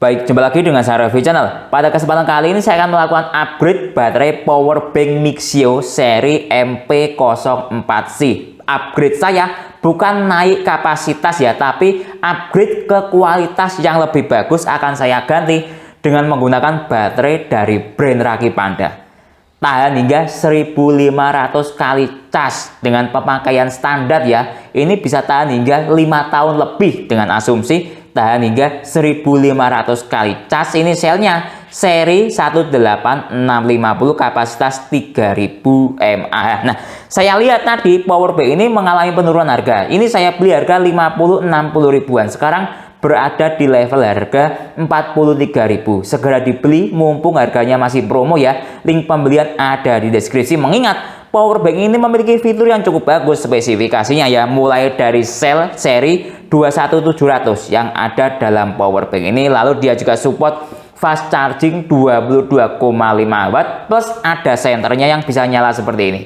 Baik, jumpa lagi dengan saya Review Channel. Pada kesempatan kali ini saya akan melakukan upgrade baterai powerbank Mixio seri MP04C. Upgrade saya bukan naik kapasitas ya, tapi upgrade ke kualitas yang lebih bagus. Akan saya ganti dengan menggunakan baterai dari brand Rakit Panda. Tahan hingga 1500 kali cas dengan pemakaian standar ya. Ini bisa tahan hingga 5 tahun lebih dengan asumsi tahan hingga 1500 kali cas. Ini selnya seri 18650 kapasitas 3000 mAh. Nah, saya lihat tadi powerbank ini mengalami penurunan harga. Ini saya beli harga 50-60 ribuan. Sekarang berada di level harga 43.000. Segera dibeli mumpung harganya masih promo ya. Link pembelian ada di deskripsi. Mengingat powerbank ini memiliki fitur yang cukup bagus spesifikasinya ya, mulai dari sel seri 21700 yang ada dalam powerbank ini. Lalu dia juga support fast charging 22,5 watt plus ada senternya yang bisa nyala seperti ini.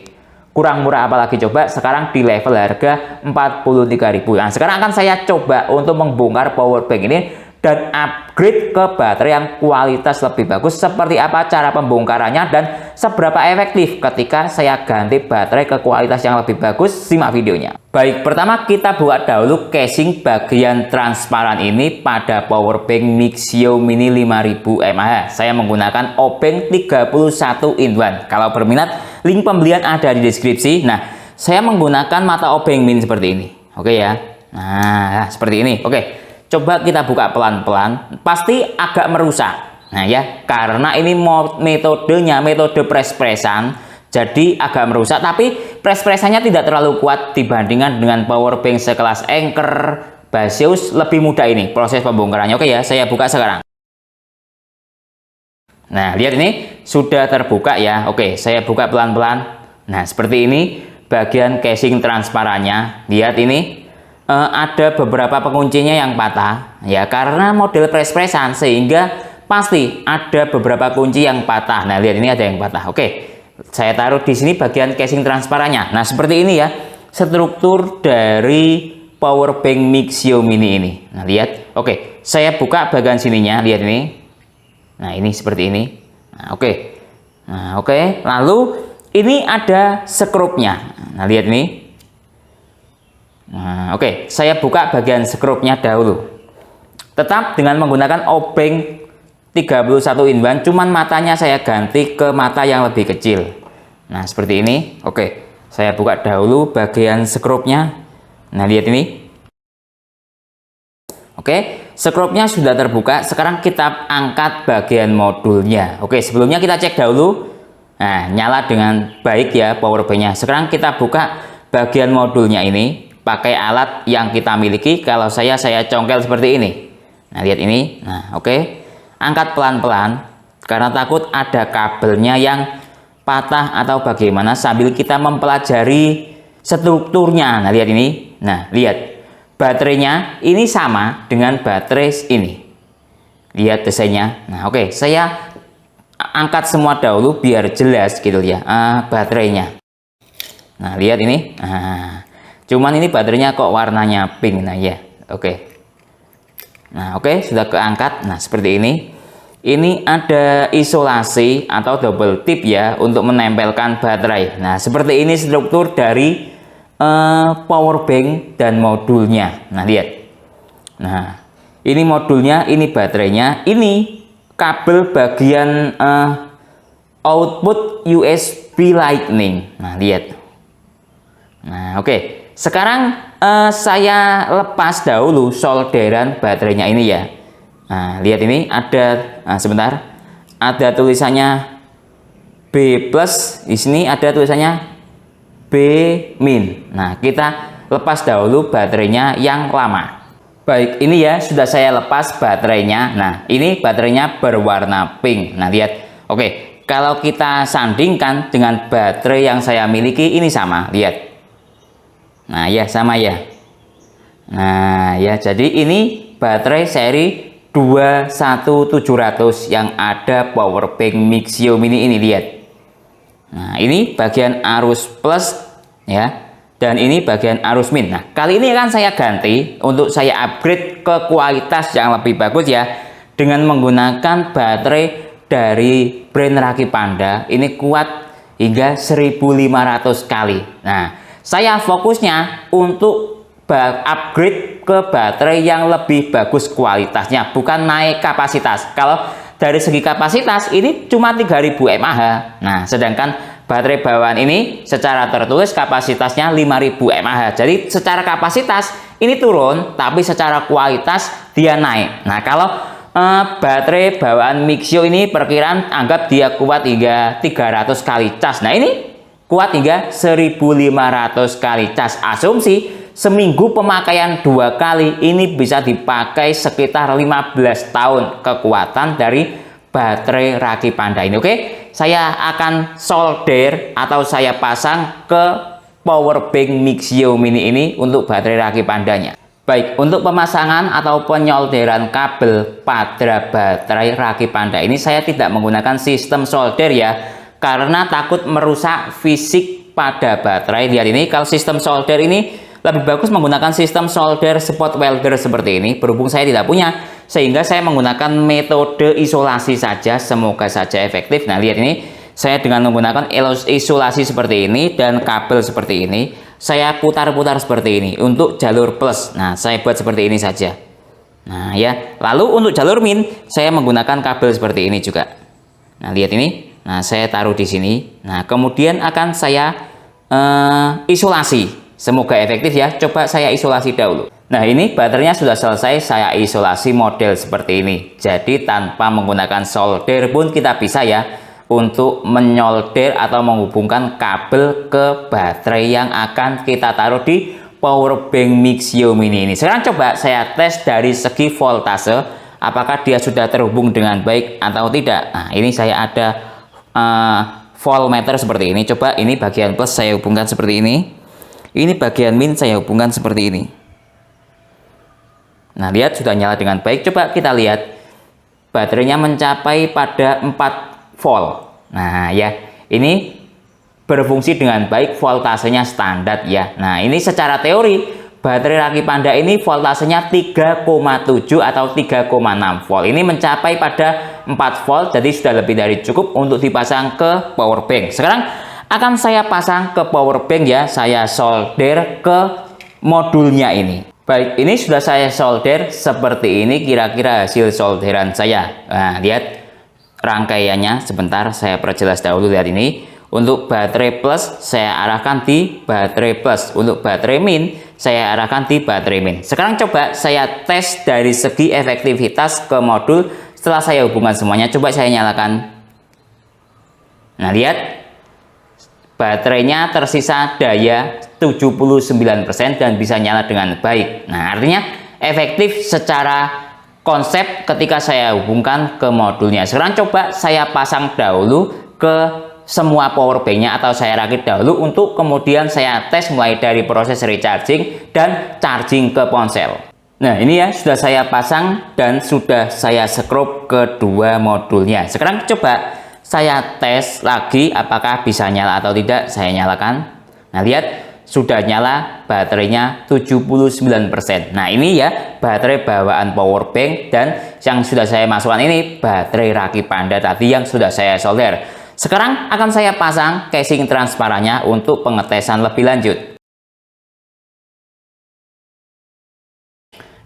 Kurang murah apalagi coba, sekarang di level harga 43.000. Nah, sekarang akan saya coba untuk membongkar powerbank ini dan upgrade ke baterai yang kualitas lebih bagus. Seperti apa cara pembongkarannya dan seberapa efektif ketika saya ganti baterai ke kualitas yang lebih bagus? Simak videonya. Baik, pertama kita buka dahulu casing bagian transparan ini pada powerbank Mixio Mini 5000 mAh. Saya menggunakan obeng 31 in 1. Kalau berminat, link pembelian ada di deskripsi. Nah, saya menggunakan mata obeng mini seperti ini. Oke ya. Nah, seperti ini. Oke. Coba kita buka pelan-pelan, pasti agak merusak. Nah ya, karena ini metodenya metode press-pressan, jadi agak merusak. Tapi press-pressannya tidak terlalu kuat dibandingkan dengan powerbank sekelas Anker, Baseus. Lebih mudah ini proses pembongkarannya. Oke ya, saya buka sekarang. Nah, lihat ini sudah terbuka ya. Oke, saya buka pelan-pelan. Nah, seperti ini bagian casing transparannya. Lihat ini. Ada beberapa penguncinya yang patah ya, karena model press-pressan sehingga pasti ada beberapa kunci yang patah. Nah, lihat ini ada yang patah. Oke, saya taruh di sini bagian casing transparannya. Nah, seperti ini ya struktur dari powerbank Mixio Mini ini. Nah, lihat. Oke, saya buka bagian sininya. Lihat ini. Nah, ini seperti ini. Nah, oke. Nah, oke. Lalu ini ada skrupnya. Nah, lihat ini. Nah, oke, saya buka bagian skrupnya dahulu. Tetap dengan menggunakan obeng 31 in 1, cuman matanya saya ganti ke mata yang lebih kecil. Nah, seperti ini. Oke, saya buka dahulu bagian skrupnya. Nah, lihat ini. Oke, skrupnya sudah terbuka. Sekarang kita angkat bagian modulnya. Oke, sebelumnya kita cek dahulu. Nah, nyala dengan baik ya powerbanknya. Sekarang kita buka bagian modulnya ini pakai alat yang kita miliki. Kalau saya congkel seperti ini. Nah, lihat ini. Nah, oke. Angkat pelan-pelan karena takut ada kabelnya yang patah atau bagaimana sambil kita mempelajari strukturnya. Nah, lihat ini. Nah, lihat. Baterainya ini sama dengan baterai ini. Lihat desainnya. Nah, oke. Saya angkat semua dahulu biar jelas gitu ya. Baterainya. Nah, lihat ini. Nah, cuman ini baterainya kok warnanya pink. Nah ya, oke. Nah, oke, sudah keangkat. Nah, seperti ini. Ini ada isolasi atau double tip ya untuk menempelkan baterai. Nah, seperti ini struktur dari powerbank dan modulnya. Nah, lihat. Nah, ini modulnya, ini baterainya, ini kabel bagian output USB Lightning. Nah, lihat. Nah, oke. Sekarang saya lepas dahulu solderan baterainya ini ya. Nah, lihat ini ada, sebentar, ada tulisannya B+, di sini ada tulisannya B-. Nah, kita lepas dahulu baterainya yang lama. Baik, ini ya sudah saya lepas baterainya. Nah, ini baterainya berwarna pink. Nah, lihat. Oke, kalau kita sandingkan dengan baterai yang saya miliki, ini sama. Lihat. Nah ya, sama ya. Nah ya, jadi ini baterai seri 21700 yang ada powerbank Mixio Mini ini. Lihat. Nah, ini bagian arus plus ya, dan ini bagian arus min. Nah, kali ini akan saya ganti untuk saya upgrade ke kualitas yang lebih bagus ya, dengan menggunakan baterai dari brand Rakit Panda ini kuat hingga 1500 kali. Nah, saya fokusnya untuk upgrade ke baterai yang lebih bagus kualitasnya, bukan naik kapasitas. Kalau dari segi kapasitas ini cuma 3000 mAh. Nah, sedangkan baterai bawaan ini secara tertulis kapasitasnya 5000 mAh. Jadi secara kapasitas ini turun, tapi secara kualitas dia naik. Nah, kalau baterai bawaan Mixio ini perkiraan anggap dia kuat hingga 300 kali cas. Nah, ini kuat hingga 1500 kali cas. Asumsi seminggu pemakaian 2 kali ini bisa dipakai sekitar 15 tahun kekuatan dari baterai Rakit Panda ini. Oke, saya akan solder atau saya pasang ke power bank Mixio Mini ini untuk baterai Rakit Pandanya. Baik, untuk pemasangan atau penyolderan kabel pada baterai Rakit Panda ini saya tidak menggunakan sistem solder ya, karena takut merusak fisik pada baterai. Lihat ini, kalau sistem solder ini lebih bagus menggunakan sistem solder spot welder seperti ini. Berhubung saya tidak punya, sehingga saya menggunakan metode isolasi saja, semoga saja efektif. Nah, lihat ini, saya dengan menggunakan isolasi seperti ini dan kabel seperti ini, saya putar-putar seperti ini untuk jalur plus. Nah, saya buat seperti ini saja. Nah, ya. Lalu untuk jalur min, saya menggunakan kabel seperti ini juga. Nah, lihat ini. Nah, saya taruh di sini. Nah, kemudian akan saya isolasi. Semoga efektif ya. Coba saya isolasi dahulu. Nah, ini baterainya sudah selesai saya isolasi model seperti ini. Jadi tanpa menggunakan solder pun kita bisa ya untuk menyolder atau menghubungkan kabel ke baterai yang akan kita taruh di power bank Mixio Mini ini. Sekarang coba saya tes dari segi voltase, apakah dia sudah terhubung dengan baik atau tidak. Nah, ini saya ada voltmeter seperti ini. Coba ini bagian plus saya hubungkan seperti ini. Ini bagian min saya hubungkan seperti ini. Nah, lihat sudah nyala dengan baik. Coba kita lihat baterainya mencapai pada 4 volt. Nah, ya, ini berfungsi dengan baik, voltasenya standar ya. Nah, ini secara teori baterai Rakit Panda ini voltasenya 3,7 atau 3,6 volt. Ini mencapai pada 4 volt, jadi sudah lebih dari cukup untuk dipasang ke power bank. Sekarang akan saya pasang ke power bank ya. Saya solder ke modulnya ini. Baik, ini sudah saya solder seperti ini kira-kira hasil solderan saya. Nah, lihat rangkaiannya, sebentar saya perjelas dahulu. Lihat ini, untuk baterai plus saya arahkan di baterai plus, untuk baterai min saya arahkan di baterai min. Sekarang coba saya tes dari segi efektivitas ke modul setelah saya hubungkan semuanya. Coba saya nyalakan. Nah, lihat baterainya tersisa daya 79% dan bisa nyala dengan baik. Nah, artinya efektif secara konsep ketika saya hubungkan ke modulnya. Sekarang coba saya pasang dahulu ke semua power banknya atau saya rakit dahulu untuk kemudian saya tes mulai dari proses recharging dan charging ke ponsel. Nah, ini ya sudah saya pasang dan sudah saya scrub kedua modulnya. Sekarang coba saya tes lagi apakah bisa nyala atau tidak. Saya nyalakan. Nah, lihat sudah nyala, baterainya 79%. Nah, ini ya baterai bawaan power bank, dan yang sudah saya masukkan ini baterai Rakit Panda tadi yang sudah saya solder. Sekarang akan saya pasang casing transparannya untuk pengetesan lebih lanjut.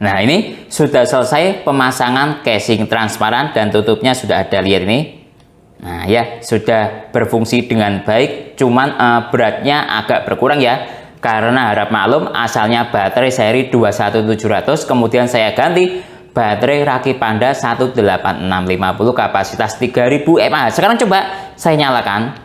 Nah, ini sudah selesai pemasangan casing transparan dan tutupnya sudah ada. Lihat ini. Nah, ya sudah berfungsi dengan baik, cuman beratnya agak berkurang ya, karena harap maklum asalnya baterai seri 21700, kemudian saya ganti baterai Rakit Panda 18650 kapasitas 3000 mAh. Sekarang coba saya nyalakan.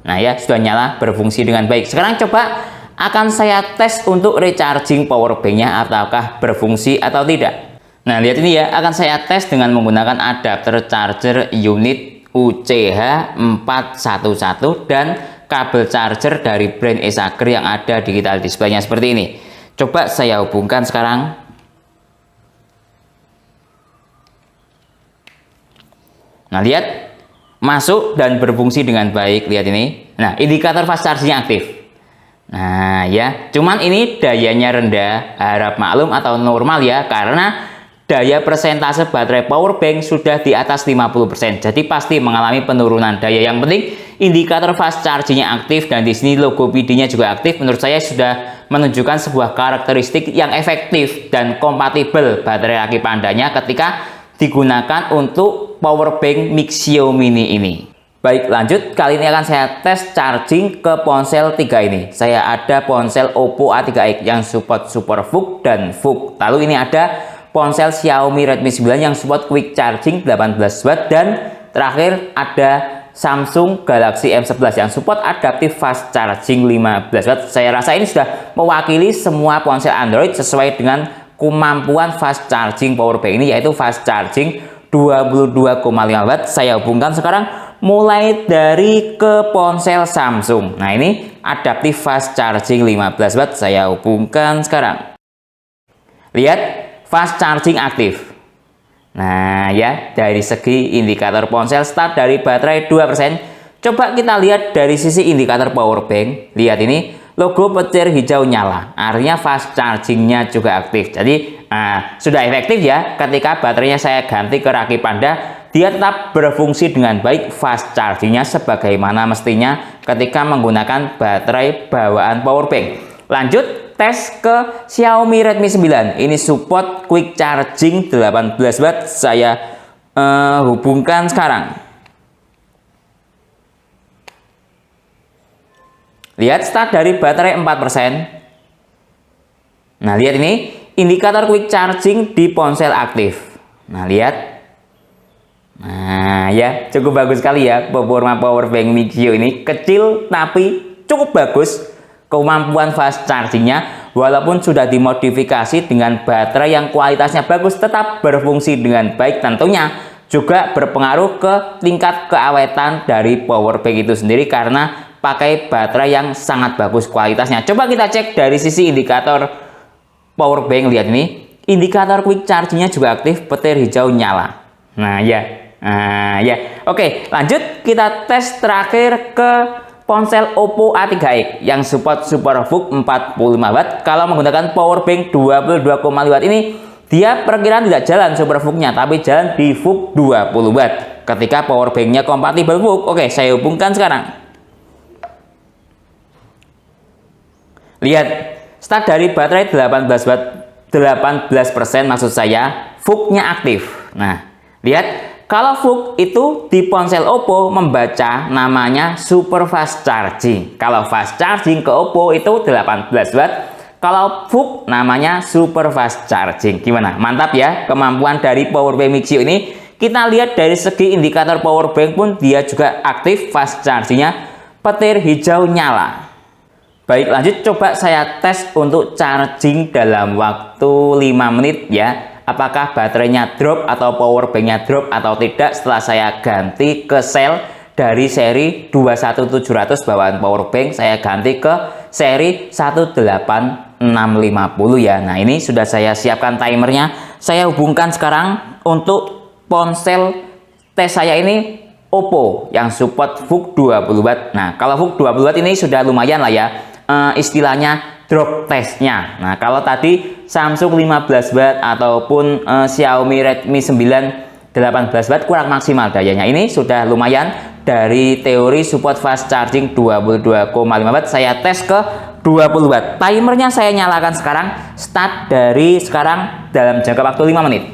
Nah, ya sudah nyala, berfungsi dengan baik. Sekarang coba akan saya tes untuk recharging power banknya apakah berfungsi atau tidak. Nah, lihat ini ya, akan saya tes dengan menggunakan adapter charger unit UCH411 dan kabel charger dari brand Esager yang ada digital display-nya seperti ini. Coba saya hubungkan sekarang. Nah, lihat masuk dan berfungsi dengan baik. Lihat ini. Nah, indikator fast charging aktif. Nah, ya, cuman ini dayanya rendah, harap maklum atau normal ya, karena daya persentase baterai power bank sudah di atas 50%. Jadi pasti mengalami penurunan daya. Yang penting indikator fast charging-nya aktif, dan di sini logo PD-nya juga aktif. Menurut saya sudah menunjukkan sebuah karakteristik yang efektif dan kompatibel baterai aki pandanya ketika digunakan untuk power bank Mixio Mini ini. Baik, lanjut. Kali ini akan saya tes charging ke ponsel 3 ini. Saya ada ponsel Oppo A3X yang support Super VOOC dan VOOC. Lalu ini ada ponsel Xiaomi Redmi 9 yang support quick charging 18 watt, dan terakhir ada Samsung Galaxy M11 yang support adaptive fast charging 15 watt. Saya rasa ini sudah mewakili semua ponsel Android sesuai dengan kemampuan fast charging power bank ini, yaitu fast charging 22,5 watt. Saya hubungkan sekarang mulai dari ke ponsel Samsung. Nah, ini adaptive fast charging 15 watt. Saya hubungkan sekarang. Lihat, fast charging aktif. Nah ya, dari segi indikator ponsel start dari baterai 2%. Coba kita lihat dari sisi indikator power bank. Lihat ini, logo petir hijau nyala, artinya fast chargingnya juga aktif. Jadi sudah efektif ya. Ketika baterainya saya ganti ke Rakit Panda, dia tetap berfungsi dengan baik fast chargingnya sebagaimana mestinya ketika menggunakan baterai bawaan power bank. Lanjut, tes ke Xiaomi Redmi 9. Ini support quick charging 18 watt. Saya hubungkan sekarang. Lihat, start dari baterai 4%. Nah, lihat ini indikator quick charging di ponsel aktif. Nah, lihat. Nah, ya, cukup bagus sekali ya performa power bank Mixio ini. Kecil tapi cukup bagus kemampuan fast chargingnya, walaupun sudah dimodifikasi dengan baterai yang kualitasnya bagus, tetap berfungsi dengan baik. Tentunya juga berpengaruh ke tingkat keawetan dari power bank itu sendiri karena pakai baterai yang sangat bagus kualitasnya. Coba kita cek dari sisi indikator power bank. Lihat ini, indikator quick chargingnya juga aktif, petir hijau nyala. Nah ya, Oke, lanjut kita tes terakhir ke ponsel Oppo A3X yang support Super VOOC 45 watt. Kalau menggunakan power bank 22,5 watt ini, dia perkiraan tidak jalan Super VOOC-nya, tapi jalan di VOOC 20 watt. Ketika power bank-nya kompatibel VOOC. Oke, saya hubungkan sekarang. Lihat, start dari baterai 18 watt, 18% maksud saya, VOOC-nya aktif. Nah, lihat, kalau VOOC itu di ponsel Oppo membaca namanya super fast charging. Kalau fast charging ke Oppo itu 18 watt. Kalau VOOC namanya super fast charging. Gimana? Mantap ya kemampuan dari power bank Mixio ini. Kita lihat dari segi indikator power bank pun dia juga aktif fast chargingnya, petir hijau nyala. Baik, lanjut coba saya tes untuk charging dalam waktu 5 menit ya. Apakah baterainya drop atau power banknya drop atau tidak setelah saya ganti ke sel dari seri 21700 bawaan power bank, saya ganti ke seri 18650 ya. Nah, ini sudah saya siapkan timernya. Saya hubungkan sekarang untuk ponsel tes saya ini Oppo yang support VOOC 20 watt. Nah, kalau VOOC 20 watt ini sudah lumayan lah ya. Istilahnya drop testnya. Nah, kalau tadi Samsung 15 watt ataupun Xiaomi Redmi 9 18 watt kurang maksimal dayanya. Ini sudah lumayan dari teori support fast charging 22,5 watt. Saya tes ke 20 watt. Timernya saya nyalakan sekarang. Start dari sekarang dalam jangka waktu 5 menit.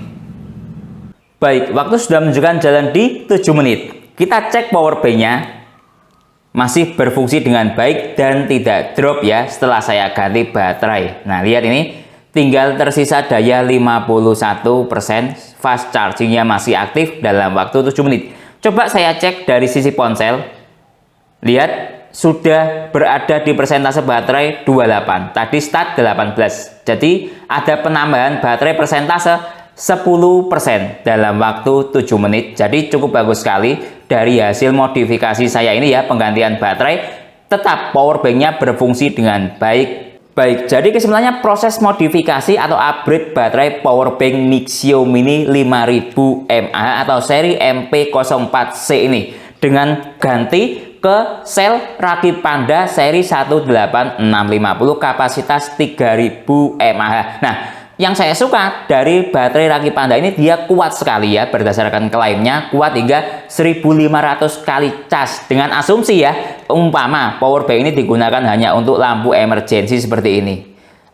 Baik, waktu sudah menunjukkan jalan di 7 menit. Kita cek power bank-nya. Masih berfungsi dengan baik dan tidak drop ya setelah saya ganti baterai. Nah, lihat ini tinggal tersisa daya 51%. Fast chargingnya masih aktif dalam waktu 7 menit. Coba saya cek dari sisi ponsel. Lihat, sudah berada di persentase baterai 28. Tadi start 18. Jadi ada penambahan baterai persentase 10% dalam waktu 7 menit. Jadi cukup bagus sekali. Dari hasil modifikasi saya ini ya, penggantian baterai, tetap power banknya berfungsi dengan baik. Jadi kesimpulannya proses modifikasi atau upgrade baterai power bank Mixio Mini 5000 mAh atau seri MP04C ini dengan ganti ke sel Rakit Panda seri 18650 kapasitas 3000 mAh. Nah, yang saya suka dari baterai Rakit Panda ini, dia kuat sekali ya, berdasarkan klaimnya kuat hingga 1500 kali cas, dengan asumsi ya, umpama power bank ini digunakan hanya untuk lampu emergensi seperti ini.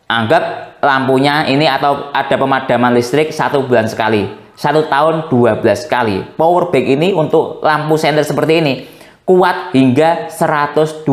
Anggap lampunya ini atau ada pemadaman listrik 1 bulan sekali, 1 tahun 12 kali. Power bank ini untuk lampu senter seperti ini kuat hingga 125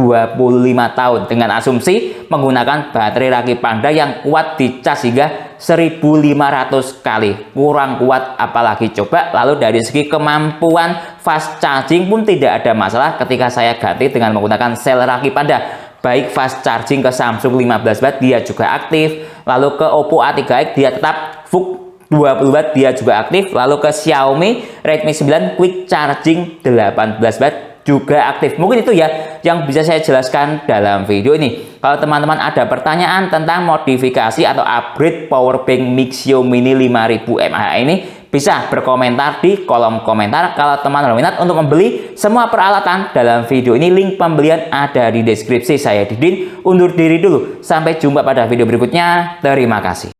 tahun, dengan asumsi menggunakan baterai Rakit Panda yang kuat dicas hingga 1500 kali. Kurang kuat apalagi coba. Lalu dari segi kemampuan fast charging pun tidak ada masalah ketika saya ganti dengan menggunakan sel Rakit Panda. Baik fast charging ke Samsung 15 watt dia juga aktif, lalu ke Oppo A3X dia tetap full 20 watt dia juga aktif, lalu ke Xiaomi Redmi 9 quick charging 18 watt juga aktif. Mungkin itu ya yang bisa saya jelaskan dalam video ini. Kalau teman-teman ada pertanyaan tentang modifikasi atau upgrade power bank Mixio Mini 5000 mAh ini, bisa berkomentar di kolom komentar. Kalau teman-teman minat untuk membeli semua peralatan dalam video ini, link pembelian ada di deskripsi. Saya Didin undur diri dulu, sampai jumpa pada video berikutnya. Terima kasih.